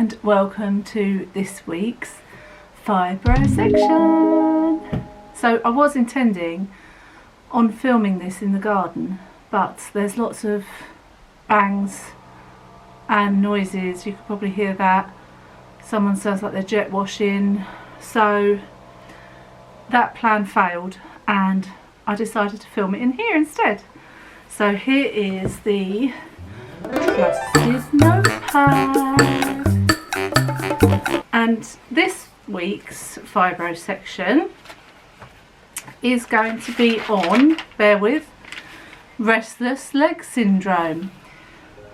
and welcome to this week's Fibro section. So I was intending on filming this in the garden, but there's lots of bangs and noises. You could probably hear that. Someone sounds like they're jet washing. So that plan failed and I decided to film it in here instead. So here is the trusted notepad, and this week's Fibro section is going to be on, bear with, restless leg syndrome,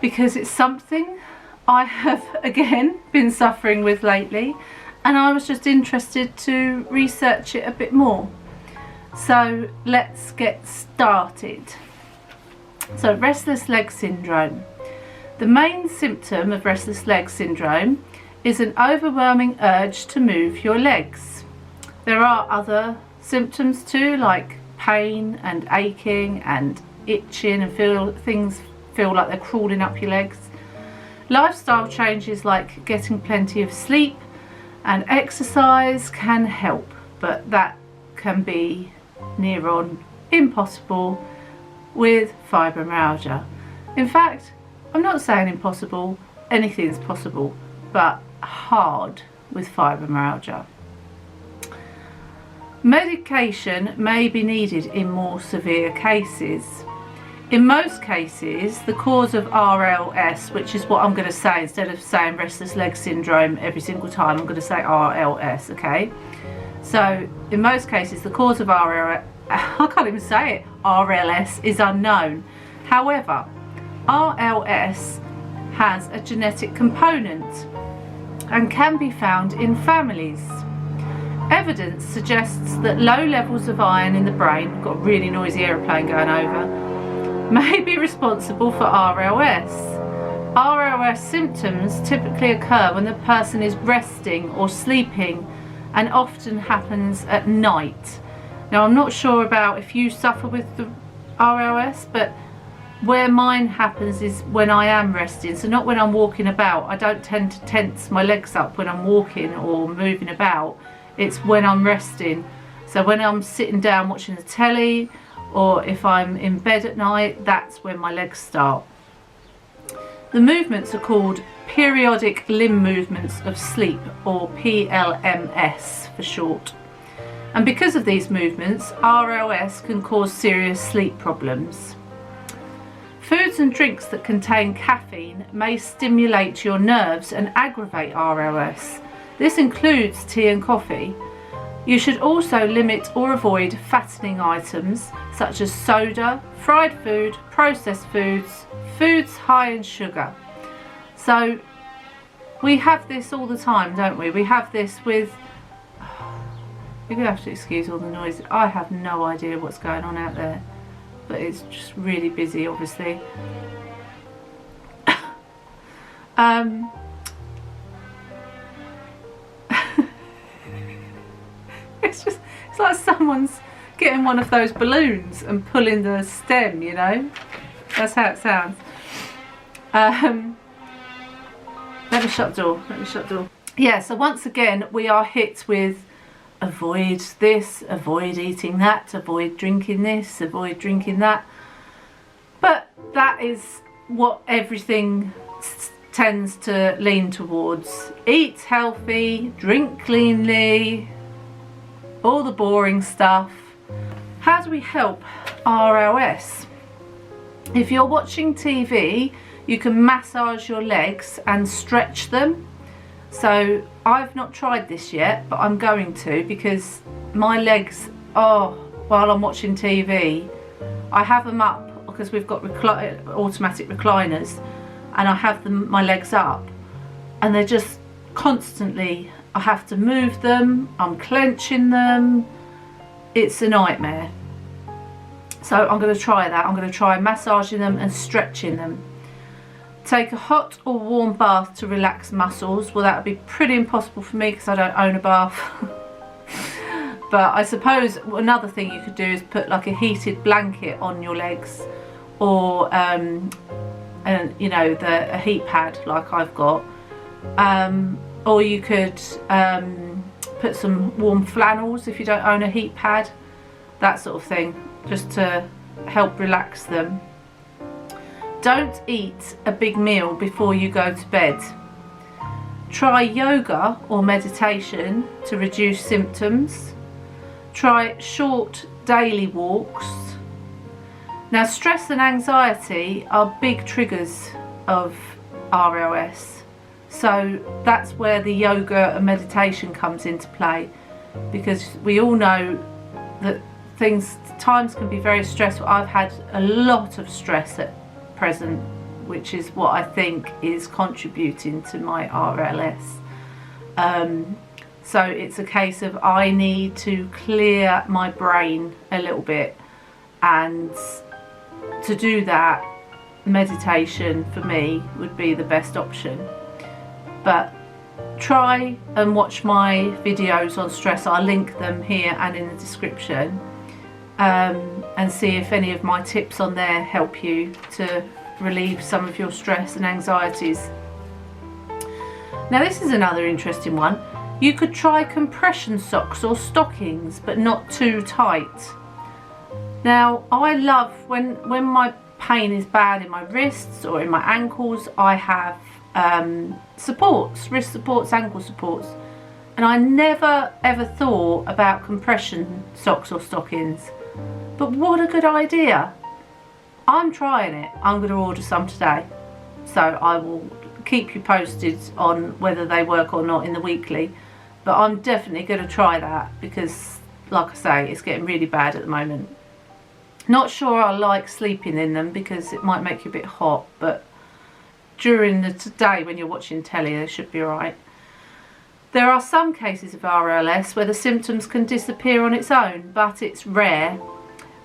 because it's something I have again been suffering with lately and I was just interested to research it a bit more. So let's get started. So restless leg syndrome. The main symptom of restless leg syndrome is an overwhelming urge to move your legs. There are other symptoms too, like pain and aching and itching and things feel like they're crawling up your legs. Lifestyle changes like getting plenty of sleep and exercise can help, but that can be near on impossible with fibromyalgia. In fact, I'm not saying impossible, anything's possible, but hard with fibromyalgia. Medication may be needed in more severe cases. In most cases, the cause of RLS, which is what I'm going to say instead of saying restless leg syndrome every single time, I'm going to say RLS, okay? So, in most cases, the cause of RLS, I can't even say it, RLS is unknown. However, RLS has a genetic component and can be found in families. Evidence suggests that low levels of iron in the brain, got a really noisy aeroplane going over, may be responsible for RLS. RLS symptoms typically occur when the person is resting or sleeping and often happens at night. Now, I'm not sure about if you suffer with the RLS, but where mine happens is when I am resting, so not when I'm walking about. I don't tend to tense my legs up when I'm walking or moving about. It's when I'm resting. So when I'm sitting down watching the telly, or if I'm in bed at night, that's when my legs start. The movements are called periodic limb movements of sleep, or PLMS for short. And because of these movements, RLS can cause serious sleep problems. Foods and drinks that contain caffeine may stimulate your nerves and aggravate RLS. This includes tea and coffee. You should also limit or avoid fattening items such as soda, fried food, processed foods, foods high in sugar. So we have this all the time, don't we? We have this with, you're going to have to excuse all the noise. I have no idea what's going on out there, but it's just really busy, obviously. It's like someone's getting one of those balloons and pulling the stem, you know. That's how it sounds. Let me shut the door. Yeah, so once again we are hit with avoid this, avoid eating that, avoid drinking this, avoid drinking that. But that is what everything tends to lean towards. Eat healthy, drink cleanly, all the boring stuff. How do we help RLS? If you're watching TV, you can massage your legs and stretch them. So I've not tried this yet, but I'm going to, because my legs, while I'm watching TV, I have them up because we've got automatic recliners, and I have my legs up and they're just constantly, I have to move them, I'm clenching them, it's a nightmare. So I'm going to try that. I'm going to try massaging them and stretching them. Take a hot or warm bath to relax muscles. Well, that would be pretty impossible for me because I don't own a bath. But I suppose another thing you could do is put like a heated blanket on your legs, or you know, a heat pad like I've got, or you could put some warm flannels if you don't own a heat pad, that sort of thing, just to help relax them. Don't eat a big meal before you go to bed. Try yoga or meditation to reduce symptoms. Try short daily walks. Now, stress and anxiety are big triggers of RLS, so that's where the yoga and meditation comes into play, because we all know that times can be very stressful. I've had a lot of stress at present, which is what I think is contributing to my RLS. So it's a case of I need to clear my brain a little bit, and to do that, meditation for me would be the best option. But try and watch my videos on stress. I'll link them here and in the description, and see if any of my tips on there help you to relieve some of your stress and anxieties. Now, this is another interesting one. You could try compression socks or stockings, but not too tight. Now, I love when my pain is bad in my wrists or in my ankles, I have supports, wrist supports, ankle supports, and I never ever thought about compression socks or stockings. But what a good idea. I'm trying it. I'm going to order some today, so I will keep you posted on whether they work or not in the weekly, but I'm definitely going to try that, because like I say, it's getting really bad at the moment. Not sure I like sleeping in them because it might make you a bit hot, but during the day when you're watching telly, they should be alright. There are some cases of RLS where the symptoms can disappear on its own, but it's rare.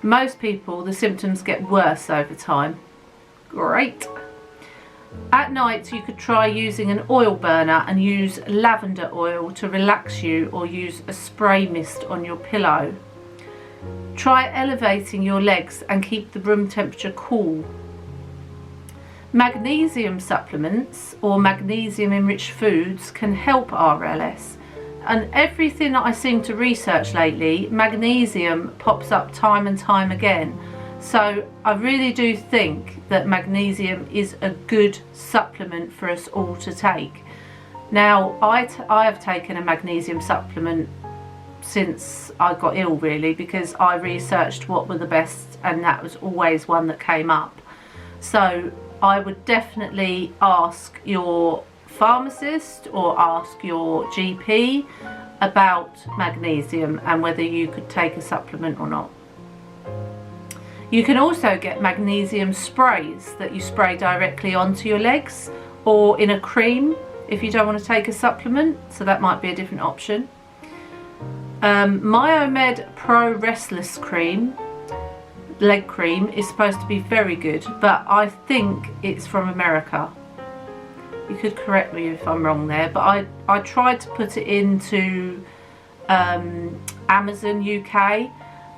Most people, the symptoms get worse over time. Great. At night, you could try using an oil burner and use lavender oil to relax you, or use a spray mist on your pillow. Try elevating your legs and keep the room temperature cool. Magnesium supplements or magnesium enriched foods can help RLS, and everything that I seem to research lately, magnesium pops up time and time again. So I really do think that magnesium is a good supplement for us all to take. Now, I have taken a magnesium supplement since I got ill, really, because I researched what were the best, and that was always one that came up. So I would definitely ask your pharmacist or ask your GP about magnesium and whether you could take a supplement or not. You can also get magnesium sprays that you spray directly onto your legs, or in a cream if you don't want to take a supplement, so that might be a different option. Myomed Pro Restless cream, leg cream, is supposed to be very good, but I think it's from America. You could correct me if I'm wrong there, but I tried to put it into Amazon UK,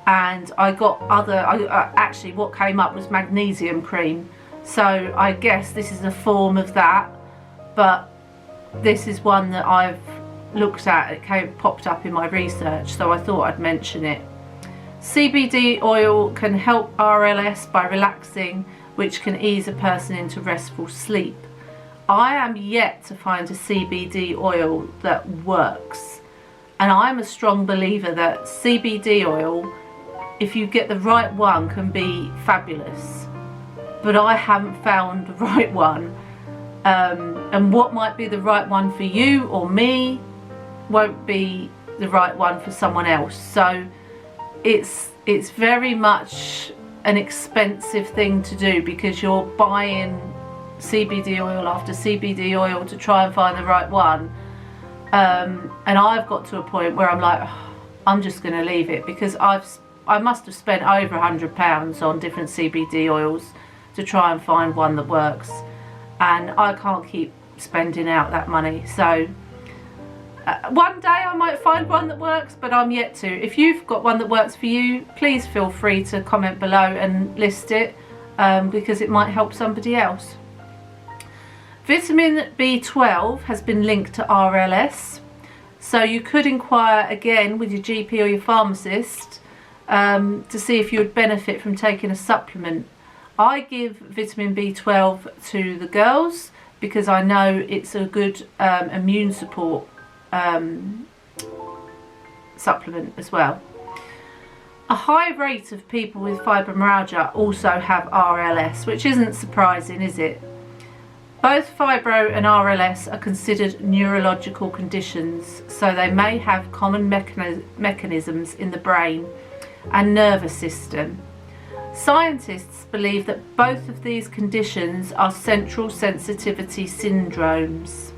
and I got actually what came up was magnesium cream, so I guess this is a form of that, but this is one that I've looked at. It popped up in my research, so I thought I'd mention it. CBD oil can help RLS by relaxing, which can ease a person into restful sleep. I am yet to find a CBD oil that works, and I'm a strong believer that CBD oil, if you get the right one, can be fabulous, but I haven't found the right one, and what might be the right one for you or me won't be the right one for someone else. So it's very much an expensive thing to do, because you're buying CBD oil after CBD oil to try and find the right one, and I've got to a point where I'm like, oh, I'm just going to leave it, because I must have spent over £100 on different CBD oils to try and find one that works, and I can't keep spending out that money. So one day I might find one that works, but I'm yet to. If you've got one that works for you, please feel free to comment below and list it, because it might help somebody else. Vitamin B12 has been linked to RLS, so you could inquire again with your GP or your pharmacist to see if you would benefit from taking a supplement. I give vitamin B12 to the girls because I know it's a good immune support supplement as well. A high rate of people with fibromyalgia also have RLS, which isn't surprising, is it? Both fibro and RLS are considered neurological conditions, so they may have common mechanisms in the brain and nervous system. Scientists believe that both of these conditions are central sensitivity syndromes.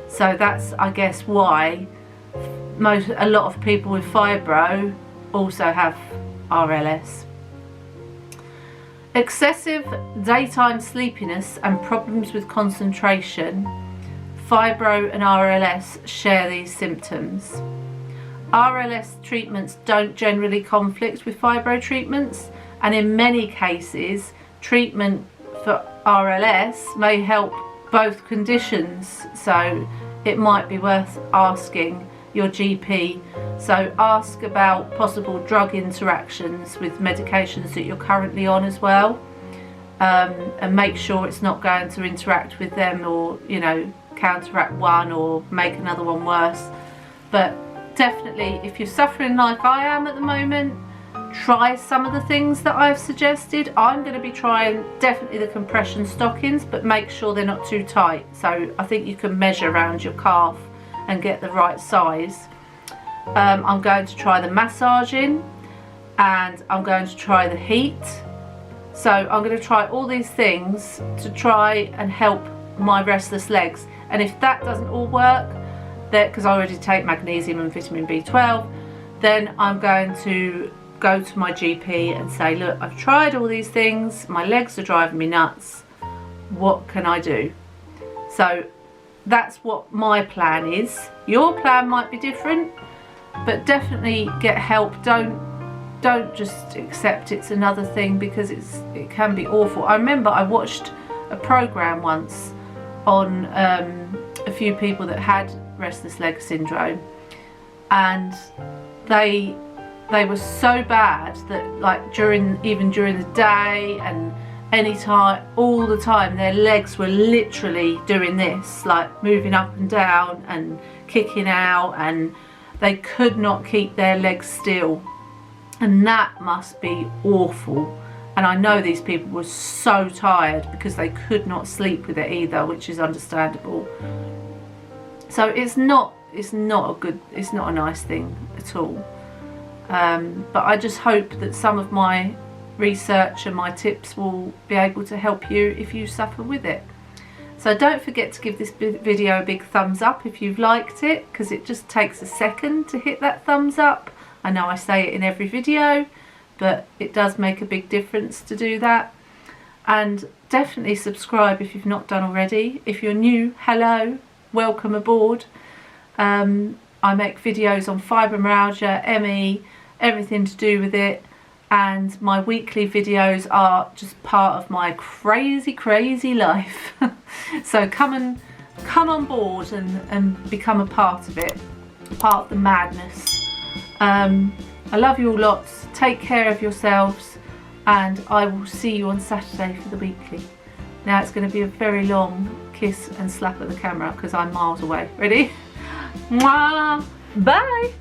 So that's, I guess, why a lot of people with fibro also have RLS. Excessive daytime sleepiness and problems with concentration, fibro and RLS share these symptoms. RLS treatments don't generally conflict with fibro treatments, and in many cases treatment for RLS may help both conditions, so it might be worth asking your GP. So ask about possible drug interactions with medications that you're currently on as well, and make sure it's not going to interact with them or, you know, counteract one or make another one worse. But definitely, if you're suffering like I am at the moment, try some of the things that I've suggested. I'm going to be trying definitely the compression stockings, but make sure they're not too tight. So I think you can measure around your calf and get the right size. I'm going to try the massaging, and I'm going to try the heat. So I'm going to try all these things to try and help my restless legs. And if that doesn't all work, because I already take magnesium and vitamin B12, then I'm going to go to my GP and say, look, I've tried all these things, my legs are driving me nuts, what can I do? So that's what my plan is. Your plan might be different, but definitely get help. Don't just accept it's another thing, because it can be awful. I remember I watched a program once on a few people that had restless leg syndrome, and they were so bad that, like, even during the day and any time, all the time, their legs were literally doing this, like moving up and down and kicking out, and they could not keep their legs still, and that must be awful. And I know these people were so tired because they could not sleep with it either, which is understandable. So it's not a nice thing at all. But I just hope that some of my research and my tips will be able to help you if you suffer with it. So don't forget to give this video a big thumbs up if you've liked it, because it just takes a second to hit that thumbs up. I know I say it in every video, but it does make a big difference to do that. And definitely subscribe if you've not done already. If you're new, hello, welcome aboard. I make videos on fibromyalgia, ME, everything to do with it, and my weekly videos are just part of my crazy life. So come on board and become a part of it, part of the madness. I love you all lots. Take care of yourselves, and I will see you on Saturday for the weekly. Now it's going to be a very long kiss and slap at the camera because I'm miles away. Ready? Mwah! Bye!